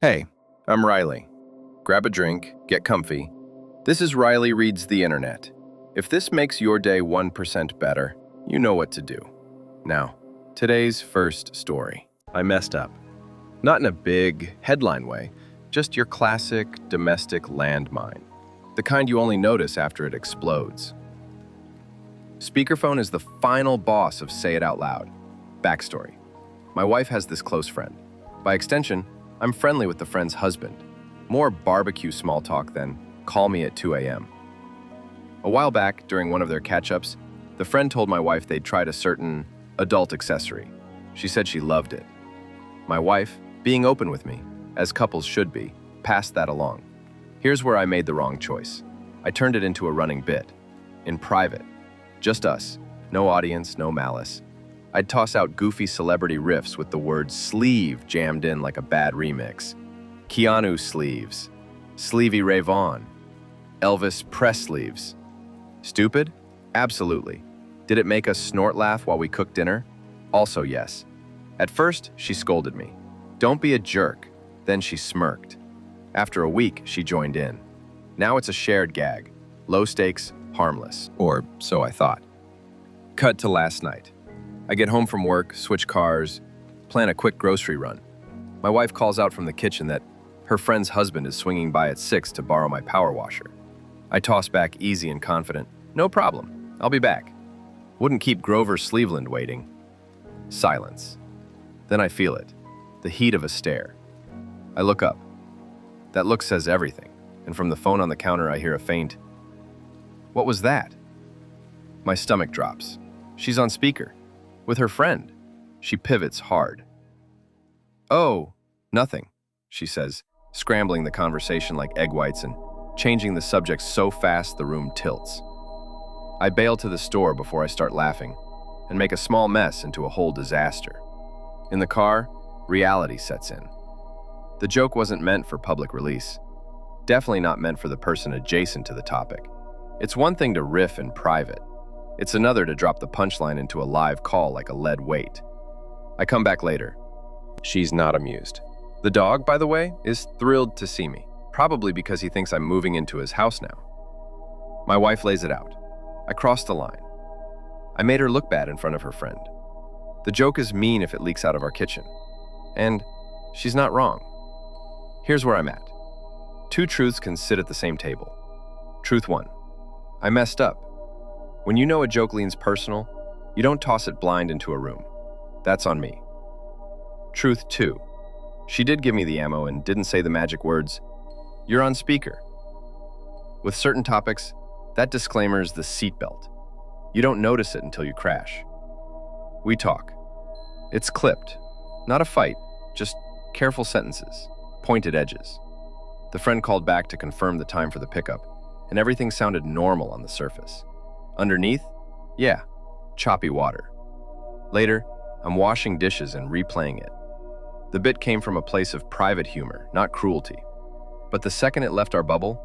Hey, I'm Riley. Grab a drink, get comfy. This is Riley Reads the Internet. If this makes your day 1% better, you know what to do. Now, today's first story. I messed up. Not in a big, headline way, just your classic domestic landmine. The kind you only notice after it explodes. Speakerphone is the final boss of Say It Out Loud. Backstory. My wife has this close friend. By extension, I'm friendly with the friend's husband. More barbecue small talk than call me at 2 a.m. A while back, during one of their catch-ups, the friend told my wife they'd tried a certain adult accessory. She said she loved it. My wife, being open with me, as couples should be, passed that along. Here's where I made the wrong choice. I turned it into a running bit. In private. Just us. No audience, no malice. I'd toss out goofy celebrity riffs with the word sleeve jammed in like a bad remix. Keanu sleeves. Sleevey Ray Vaughan. Elvis press sleeves. Stupid? Absolutely. Did it make us snort laugh while we cooked dinner? Also yes. At first, she scolded me. Don't be a jerk. Then she smirked. After a week, she joined in. Now it's a shared gag. Low stakes, harmless. Or so I thought. Cut to last night. I get home from work, switch cars, plan a quick grocery run. My wife calls out from the kitchen that her friend's husband is swinging by at 6 to borrow my power washer. I toss back easy and confident, no problem, I'll be back. Wouldn't keep Grover Cleveland waiting. Silence. Then I feel it, the heat of a stare. I look up. That look says everything, and from the phone on the counter I hear a faint, "What was that?" My stomach drops. She's on speaker. With her friend. She pivots hard. "Oh, nothing," she says, scrambling the conversation like egg whites and changing the subject so fast the room tilts. I bail to the store before I start laughing and make a small mess into a whole disaster. In the car, reality sets in. The joke wasn't meant for public release. Definitely not meant for the person adjacent to the topic. It's one thing to riff in private. It's another to drop the punchline into a live call like a lead weight. I come back later. She's not amused. The dog, by the way, is thrilled to see me, probably because he thinks I'm moving into his house now. My wife lays it out. I crossed the line. I made her look bad in front of her friend. The joke is mean if it leaks out of our kitchen. And she's not wrong. Here's where I'm at. Two truths can sit at the same table. Truth one. I messed up. When you know a joke leans personal, you don't toss it blind into a room. That's on me. Truth 2. She did give me the ammo and didn't say the magic words, "You're on speaker." With certain topics, that disclaimer is the seatbelt. You don't notice it until you crash. We talk. It's clipped. Not a fight, just careful sentences, pointed edges. The friend called back to confirm the time for the pickup, and everything sounded normal on the surface. Underneath? Yeah, choppy water. Later, I'm washing dishes and replaying it. The bit came from a place of private humor, not cruelty. But the second it left our bubble,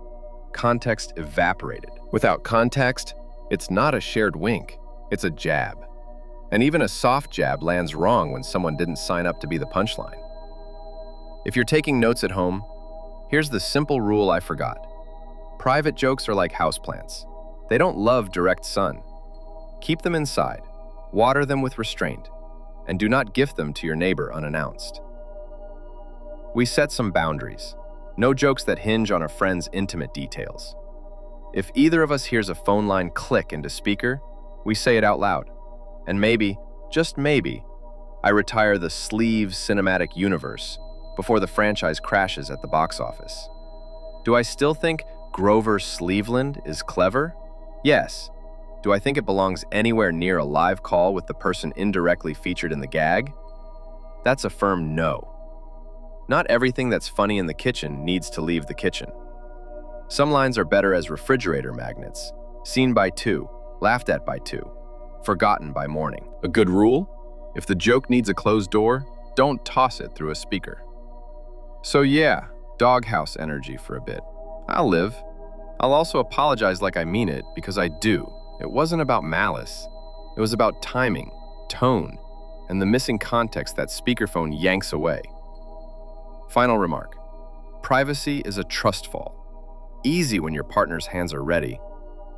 context evaporated. Without context, it's not a shared wink, it's a jab. And even a soft jab lands wrong when someone didn't sign up to be the punchline. If you're taking notes at home, here's the simple rule I forgot. Private jokes are like houseplants. They don't love direct sun. Keep them inside, water them with restraint, and do not gift them to your neighbor unannounced. We set some boundaries. No jokes that hinge on a friend's intimate details. If either of us hears a phone line click into speaker, we say it out loud. And maybe, just maybe, I retire the sleeve cinematic universe before the franchise crashes at the box office. Do I still think Grover Cleveland is clever? Yes. Do I think it belongs anywhere near a live call with the person indirectly featured in the gag? That's a firm no. Not everything that's funny in the kitchen needs to leave the kitchen. Some lines are better as refrigerator magnets, seen by two, laughed at by two, forgotten by morning. A good rule? If the joke needs a closed door, don't toss it through a speaker. So yeah, doghouse energy for a bit. I'll live. I'll also apologize like I mean it, because I do. It wasn't about malice. It was about timing, tone, and the missing context that speakerphone yanks away. Final remark. Privacy is a trust fall. Easy when your partner's hands are ready,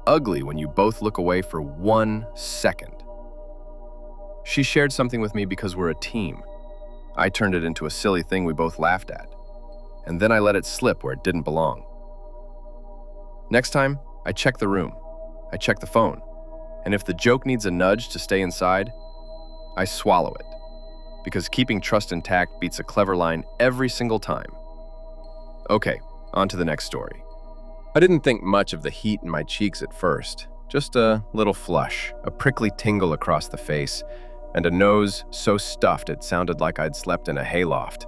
ugly when you both look away for 1 second. She shared something with me because we're a team. I turned it into a silly thing we both laughed at, and then I let it slip where it didn't belong. Next time, I check the room, I check the phone, and if the joke needs a nudge to stay inside, I swallow it, because keeping trust intact beats a clever line every single time. Okay, on to the next story. I didn't think much of the heat in my cheeks at first, just a little flush, a prickly tingle across the face, and a nose so stuffed it sounded like I'd slept in a hayloft.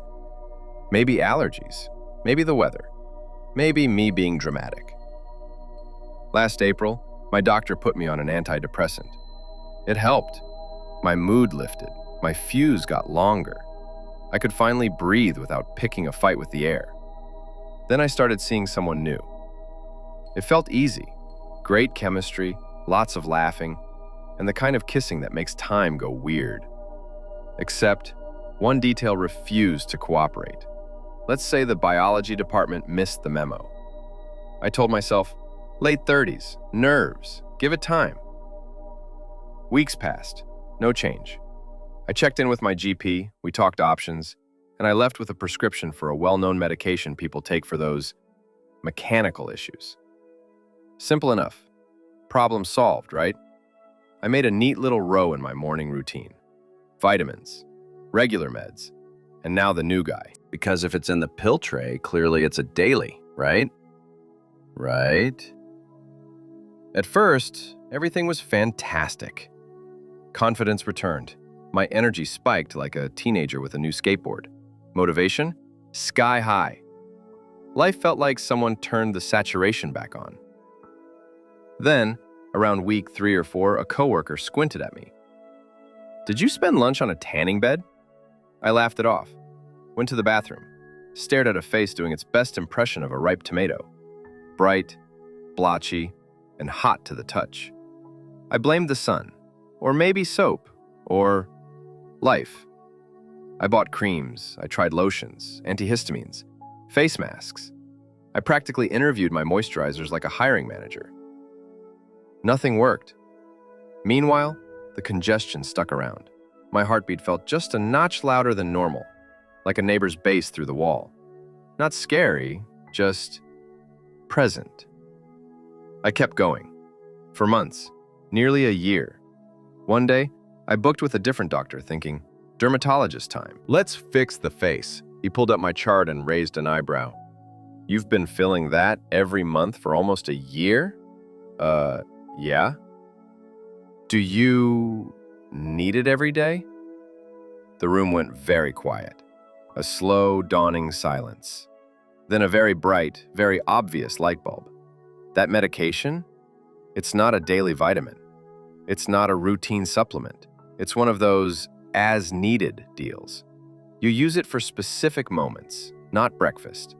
Maybe allergies, maybe the weather, maybe me being dramatic. Last April, my doctor put me on an antidepressant. It helped. My mood lifted, my fuse got longer. I could finally breathe without picking a fight with the air. Then I started seeing someone new. It felt easy, great chemistry, lots of laughing, and the kind of kissing that makes time go weird. Except, one detail refused to cooperate. Let's say the biology department missed the memo. I told myself, late 30s, nerves, give it time. Weeks passed, no change. I checked in with my GP, we talked options, and I left with a prescription for a well-known medication people take for those mechanical issues. Simple enough. Problem solved, right? I made a neat little row in my morning routine. Vitamins, regular meds, and now the new guy. Because if it's in the pill tray, clearly it's a daily, right? Right? At first, everything was fantastic. Confidence returned. My energy spiked like a teenager with a new skateboard. Motivation? Sky high. Life felt like someone turned the saturation back on. Then, around week 3 or 4, a coworker squinted at me. "Did you spend lunch on a tanning bed?" I laughed it off, went to the bathroom, stared at a face doing its best impression of a ripe tomato. Bright, blotchy, and hot to the touch. I blamed the sun, or maybe soap, or life. I bought creams, I tried lotions, antihistamines, face masks. I practically interviewed my moisturizers like a hiring manager. Nothing worked. Meanwhile, the congestion stuck around. My heartbeat felt just a notch louder than normal, like a neighbor's bass through the wall. Not scary, just present. I kept going. For months, nearly a year. One day, I booked with a different doctor thinking, dermatologist time. Let's fix the face. He pulled up my chart and raised an eyebrow. You've been filling that every month for almost a year? Yeah? Do you need it every day? The room went very quiet. A slow, dawning silence. Then a very bright, very obvious light bulb. That medication? It's not a daily vitamin. It's not a routine supplement. It's one of those as-needed deals. You use it for specific moments, not breakfast.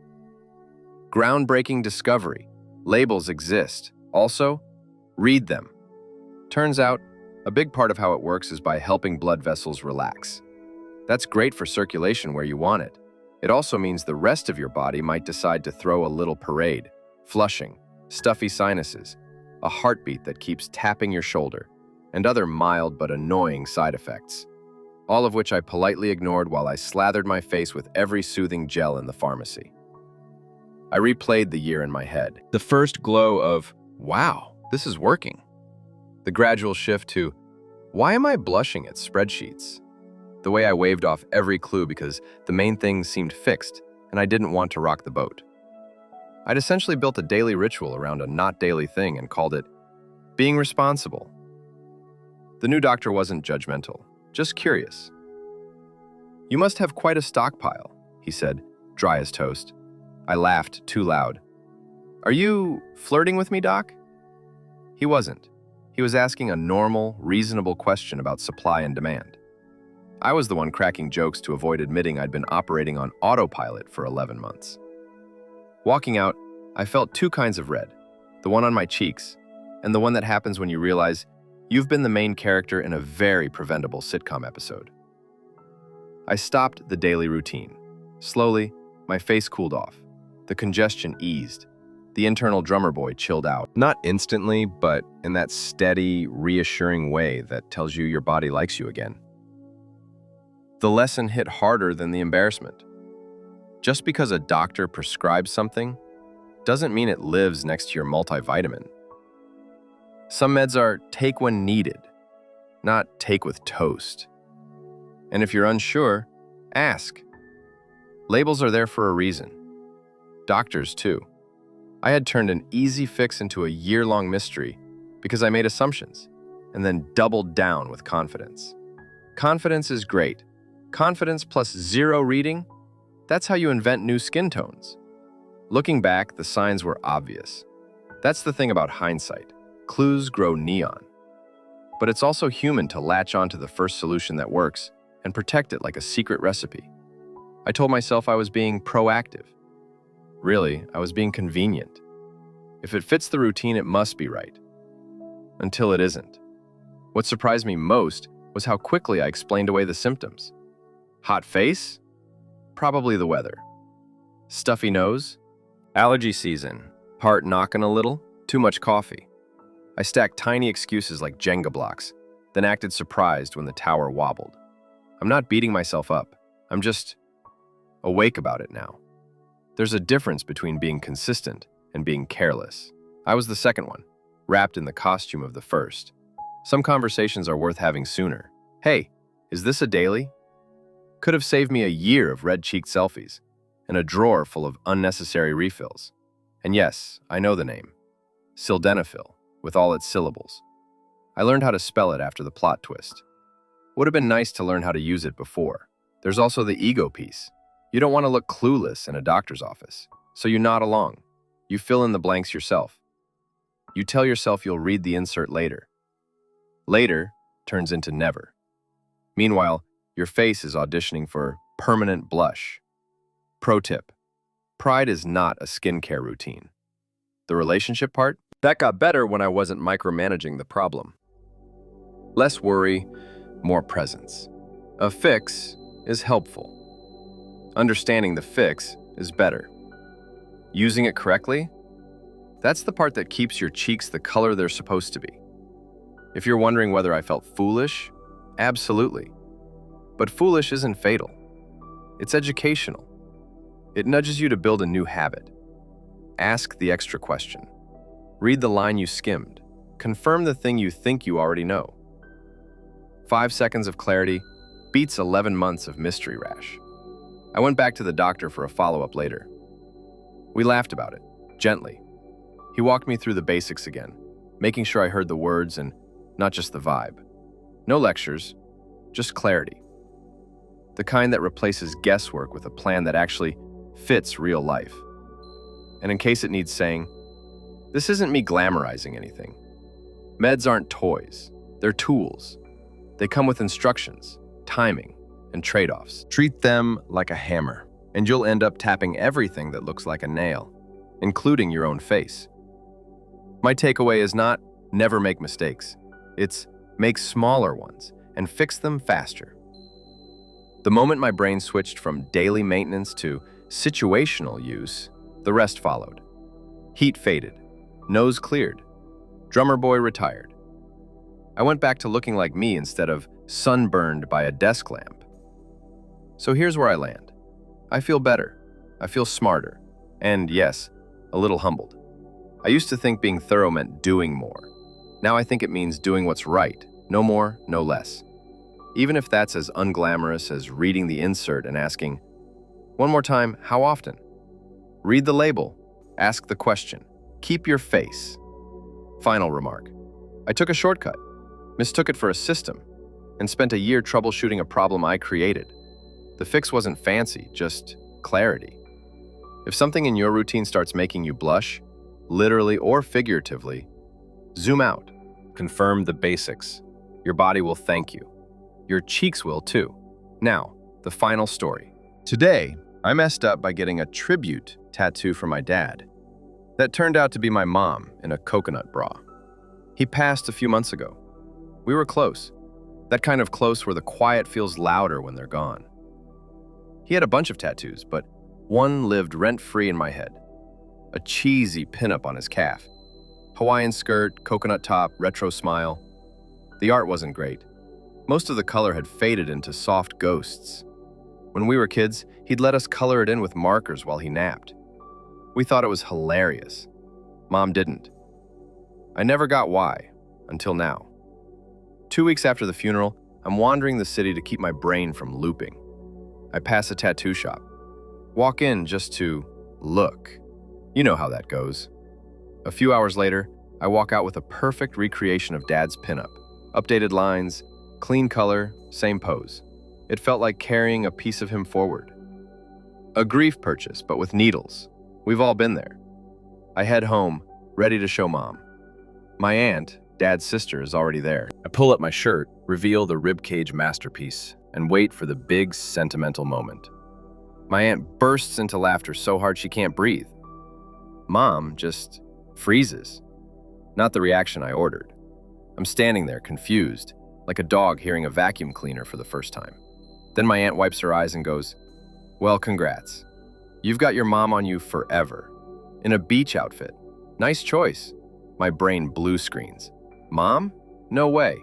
Groundbreaking discovery. Labels exist. Also, read them. Turns out, a big part of how it works is by helping blood vessels relax. That's great for circulation where you want it. It also means the rest of your body might decide to throw a little parade, flushing, stuffy sinuses, a heartbeat that keeps tapping your shoulder, and other mild but annoying side effects, all of which I politely ignored while I slathered my face with every soothing gel in the pharmacy. I replayed the year in my head. The first glow of, wow, this is working. The gradual shift to, why am I blushing at spreadsheets? The way I waved off every clue because the main things seemed fixed and I didn't want to rock the boat. I'd essentially built a daily ritual around a not daily thing and called it being responsible. The new doctor wasn't judgmental, just curious. You must have quite a stockpile, he said, dry as toast. I laughed too loud. Are you flirting with me, Doc? He wasn't. He was asking a normal, reasonable question about supply and demand. I was the one cracking jokes to avoid admitting I'd been operating on autopilot for 11 months. Walking out, I felt two kinds of red, the one on my cheeks, and the one that happens when you realize you've been the main character in a very preventable sitcom episode. I stopped the daily routine. Slowly, my face cooled off. The congestion eased. The internal drummer boy chilled out. Not instantly, but in that steady, reassuring way that tells you your body likes you again. The lesson hit harder than the embarrassment. Just because a doctor prescribes something doesn't mean it lives next to your multivitamin. Some meds are take when needed, not take with toast. And if you're unsure, ask. Labels are there for a reason. Doctors, too. I had turned an easy fix into a year-long mystery because I made assumptions and then doubled down with confidence. Confidence is great. Confidence plus zero reading, that's how you invent new skin tones. Looking back, the signs were obvious. That's the thing about hindsight. Clues grow neon. But it's also human to latch onto the first solution that works and protect it like a secret recipe. I told myself I was being proactive. Really, I was being convenient. If it fits the routine, it must be right. Until it isn't. What surprised me most was how quickly I explained away the symptoms. Hot face? Probably the weather. Stuffy nose? Allergy season. Heart knocking a little? Too much coffee. I stacked tiny excuses like Jenga blocks, then acted surprised when the tower wobbled. I'm not beating myself up. I'm just awake about it now. There's a difference between being consistent and being careless. I was the second one, wrapped in the costume of the first. Some conversations are worth having sooner. Hey, is this a daily? Could have saved me a year of red-cheeked selfies and a drawer full of unnecessary refills. And yes, I know the name. Sildenafil, with all its syllables. I learned how to spell it after the plot twist. Would have been nice to learn how to use it before. There's also the ego piece. You don't want to look clueless in a doctor's office, so you nod along. You fill in the blanks yourself. You tell yourself you'll read the insert later. Later turns into never. Meanwhile, your face is auditioning for permanent blush. Pro tip: pride is not a skincare routine. The relationship part? That got better when I wasn't micromanaging the problem. Less worry, more presence. A fix is helpful. Understanding the fix is better. Using it correctly? That's the part that keeps your cheeks the color they're supposed to be. If you're wondering whether I felt foolish, absolutely. But foolish isn't fatal. It's educational. It nudges you to build a new habit. Ask the extra question. Read the line you skimmed. Confirm the thing you think you already know. 5 seconds of clarity beats 11 months of mystery rash. I went back to the doctor for a follow-up later. We laughed about it, gently. He walked me through the basics again, making sure I heard the words and not just the vibe. No lectures, just clarity. The kind that replaces guesswork with a plan that actually fits real life. And in case it needs saying, this isn't me glamorizing anything. Meds aren't toys, they're tools. They come with instructions, timing, and trade-offs. Treat them like a hammer, and you'll end up tapping everything that looks like a nail, including your own face. My takeaway is not never make mistakes. It's make smaller ones and fix them faster. The moment my brain switched from daily maintenance to situational use, the rest followed. Heat faded, nose cleared, drummer boy retired. I went back to looking like me instead of sunburned by a desk lamp. So here's where I land. I feel better. I feel smarter. And yes, a little humbled. I used to think being thorough meant doing more. Now I think it means doing what's right. No more, no less. Even if that's as unglamorous as reading the insert and asking, one more time, how often? Read the label. Ask the question. Keep your face. Final remark. I took a shortcut, mistook it for a system, and spent a year troubleshooting a problem I created. The fix wasn't fancy, just clarity. If something in your routine starts making you blush, literally or figuratively, zoom out. Confirm the basics. Your body will thank you. Your cheeks will too. Now, the final story. Today, I messed up by getting a tribute tattoo for my dad. That turned out to be my mom in a coconut bra. He passed a few months ago. We were close. That kind of close where the quiet feels louder when they're gone. He had a bunch of tattoos, but One lived rent-free in my head. A cheesy pinup on his calf. Hawaiian skirt, coconut top, retro smile. The art wasn't great. Most of the color had faded into soft ghosts. When we were kids, he'd let us color it in with markers while he napped. We thought it was hilarious. Mom didn't. I never got why, until now. 2 weeks after the funeral, I'm wandering the city to keep my brain from looping. I pass a tattoo shop. Walk in just to look. You know how that goes. A few hours later, I walk out with a perfect recreation of Dad's pinup. Updated lines, clean color, same pose. It felt like carrying a piece of him forward. A grief purchase, but with needles. We've all been there. I head home, ready to show Mom. My aunt, Dad's sister, is already there. I pull up my shirt, reveal the ribcage masterpiece, and wait for the big sentimental moment. My aunt bursts into laughter so hard she can't breathe. Mom just freezes. Not the reaction I ordered. I'm standing there, confused, like a dog hearing a vacuum cleaner for the first time. Then my aunt wipes her eyes and goes, "Well, congrats. You've got your mom on you forever. In a beach outfit. Nice choice." My brain blue screens. Mom? No way.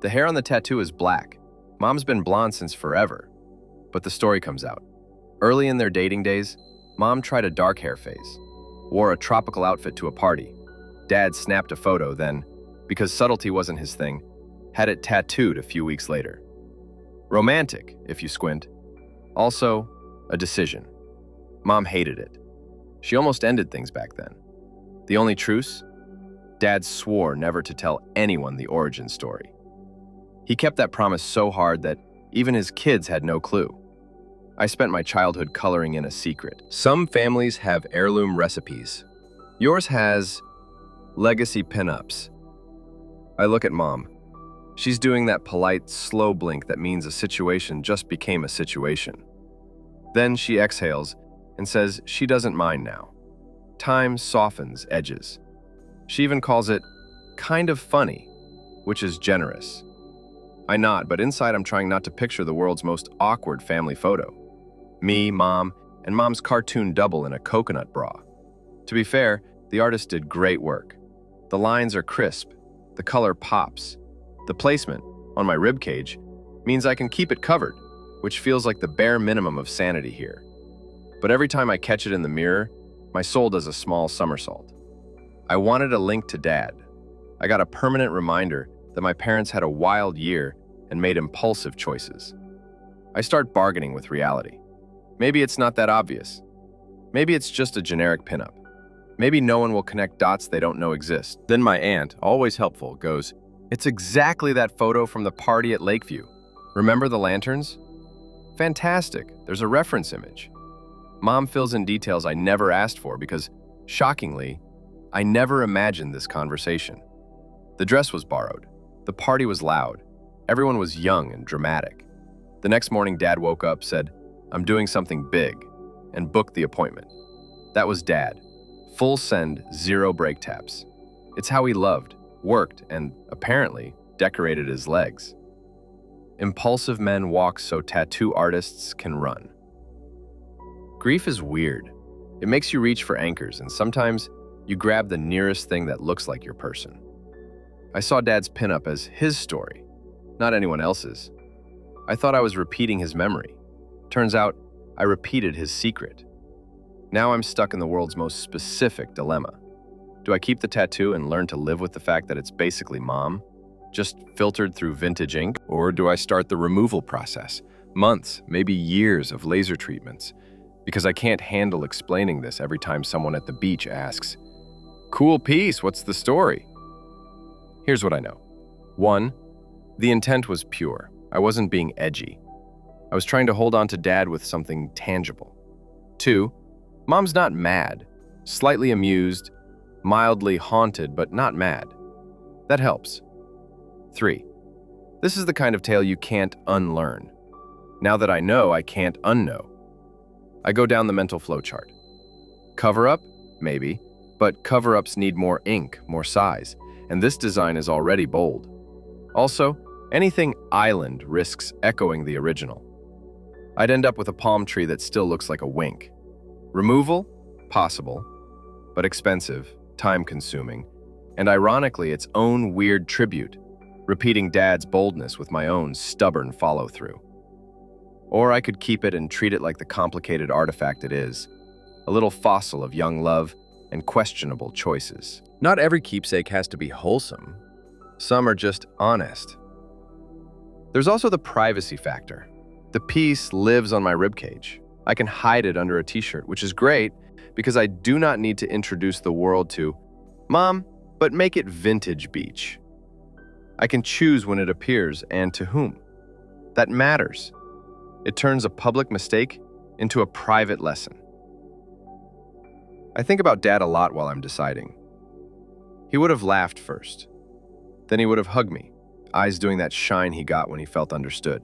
The hair on the tattoo is black. Mom's been blonde since forever. But the story comes out. Early in their dating days, Mom tried a dark hair phase. Wore a tropical outfit to a party. Dad snapped a photo, then, because subtlety wasn't his thing, had it tattooed a few weeks later. Romantic, if you squint. Also, a decision. Mom hated it. She almost ended things back then. The only truce? Dad swore never to tell anyone the origin story. He kept that promise so hard that even his kids had no clue. I spent my childhood coloring in a secret. Some families have heirloom recipes. Yours has legacy pinups. I look at Mom. She's doing that polite, slow blink that means a situation just became a situation. Then she exhales and says she doesn't mind now. Time softens edges. She even calls it kind of funny, which is generous. I nod, but inside I'm trying not to picture the world's most awkward family photo. Me, Mom, and Mom's cartoon double in a coconut bra. To be fair, the artist did great work. The lines are crisp, the color pops. The placement, on my ribcage, means I can keep it covered, which feels like the bare minimum of sanity here. But every time I catch it in the mirror, my soul does a small somersault. I wanted a link to Dad. I got a permanent reminder that my parents had a wild year and made impulsive choices. I start bargaining with reality. Maybe it's not that obvious. Maybe it's just a generic pinup. Maybe no one will connect dots they don't know exist. Then my aunt, always helpful, goes, "It's exactly that photo from the party at Lakeview. Remember the lanterns? Fantastic, there's a reference image." Mom fills in details I never asked for because, shockingly, I never imagined this conversation. The dress was borrowed. The party was loud. Everyone was young and dramatic. The next morning, Dad woke up, said, "I'm doing something big," and booked the appointment. That was Dad. Full send, zero brake taps. It's how he loved, worked, and, apparently, decorated his legs. Impulsive men walk so tattoo artists can run. Grief is weird. It makes you reach for anchors, and sometimes you grab the nearest thing that looks like your person. I saw Dad's pinup as his story, not anyone else's. I thought I was repeating his memory. Turns out, I repeated his secret. Now I'm stuck in the world's most specific dilemma. Do I keep the tattoo and learn to live with the fact that it's basically Mom, just filtered through vintage ink? Or do I start the removal process? Months, maybe years of laser treatments. Because I can't handle explaining this every time someone at the beach asks, "Cool piece, what's the story?" Here's what I know. 1, the intent was pure. I wasn't being edgy. I was trying to hold on to Dad with something tangible. 2, Mom's not mad, slightly amused, mildly haunted, but not mad. That helps. 3, this is the kind of tale you can't unlearn. Now that I know, I can't unknow. I go down the mental flowchart. Cover-up? Maybe. But cover-ups need more ink, more size, and this design is already bold. Also, anything island risks echoing the original. I'd end up with a palm tree that still looks like a wink. Removal? Possible, but expensive, time-consuming, and ironically its own weird tribute, repeating Dad's boldness with my own stubborn follow-through. Or I could keep it and treat it like the complicated artifact it is, a little fossil of young love and questionable choices. Not every keepsake has to be wholesome. Some are just honest. There's also the privacy factor. The piece lives on my ribcage. I can hide it under a t-shirt, which is great because I do not need to introduce the world to, "Mom, but make it vintage beach." I can choose when it appears and to whom. That matters. It turns a public mistake into a private lesson. I think about Dad a lot while I'm deciding. He would have laughed first. Then he would have hugged me, eyes doing that shine he got when he felt understood.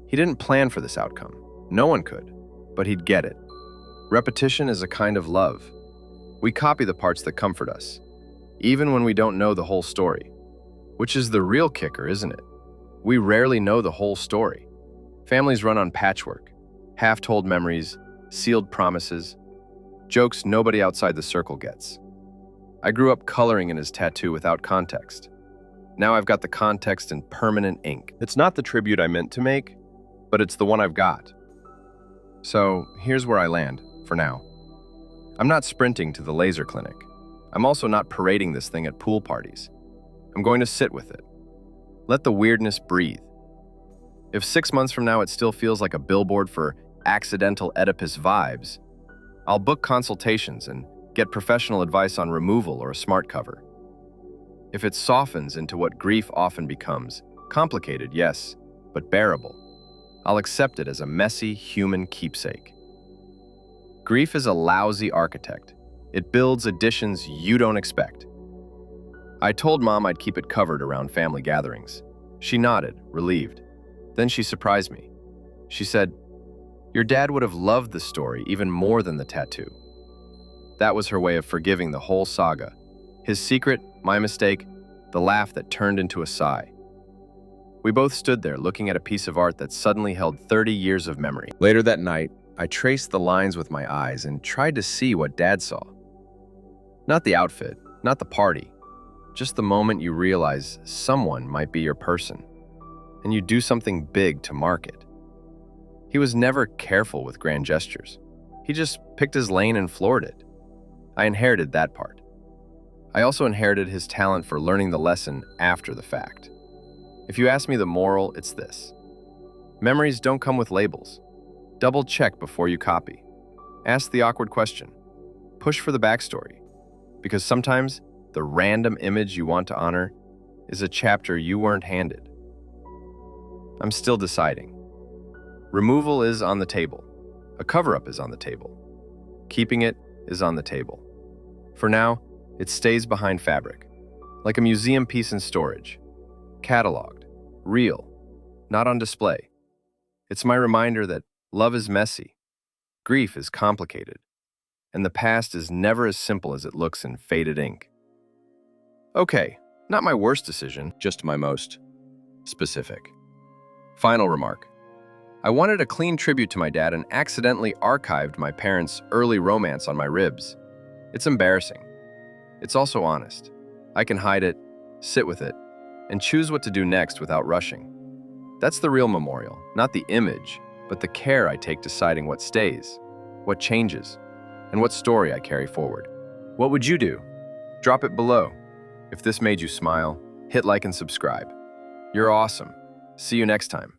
He didn't plan for this outcome. No one could, but he'd get it. Repetition is a kind of love. We copy the parts that comfort us, even when we don't know the whole story. Which is the real kicker, isn't it? We rarely know the whole story. Families run on patchwork, half-told memories, sealed promises, jokes nobody outside the circle gets. I grew up coloring in his tattoo without context. Now I've got the context in permanent ink. It's not the tribute I meant to make, but it's the one I've got. So here's where I land, for now. I'm not sprinting to the laser clinic. I'm also not parading this thing at pool parties. I'm going to sit with it. Let the weirdness breathe. If 6 months from now it still feels like a billboard for accidental Oedipus vibes, I'll book consultations and get professional advice on removal or a smart cover. If it softens into what grief often becomes, complicated, yes, but bearable, I'll accept it as a messy human keepsake. Grief is a lousy architect. It builds additions you don't expect. I told Mom I'd keep it covered around family gatherings. She nodded, relieved. Then she surprised me. She said, "Your dad would have loved the story even more than the tattoo." That was her way of forgiving the whole saga. His secret, my mistake, the laugh that turned into a sigh. We both stood there looking at a piece of art that suddenly held 30 years of memory. Later that night, I traced the lines with my eyes and tried to see what Dad saw. Not the outfit, not the party, just the moment you realize someone might be your person, and you do something big to mark it. He was never careful with grand gestures. He just picked his lane and floored it. I inherited that part. I also inherited his talent for learning the lesson after the fact. If you ask me the moral, it's this. Memories don't come with labels. Double check before you copy. Ask the awkward question. Push for the backstory. Because sometimes the random image you want to honor is a chapter you weren't handed. I'm still deciding. Removal is on the table. A cover-up is on the table. Keeping it is on the table. For now, it stays behind fabric, like a museum piece in storage. Cataloged, real, not on display. It's my reminder that love is messy, grief is complicated, and the past is never as simple as it looks in faded ink. Okay, not my worst decision, just my most specific. Final remark. I wanted a clean tribute to my dad and accidentally archived my parents' early romance on my ribs. It's embarrassing. It's also honest. I can hide it, sit with it, and choose what to do next without rushing. That's the real memorial, not the image, but the care I take deciding what stays, what changes, and what story I carry forward. What would you do? Drop it below. If this made you smile, hit like and subscribe. You're awesome. See you next time.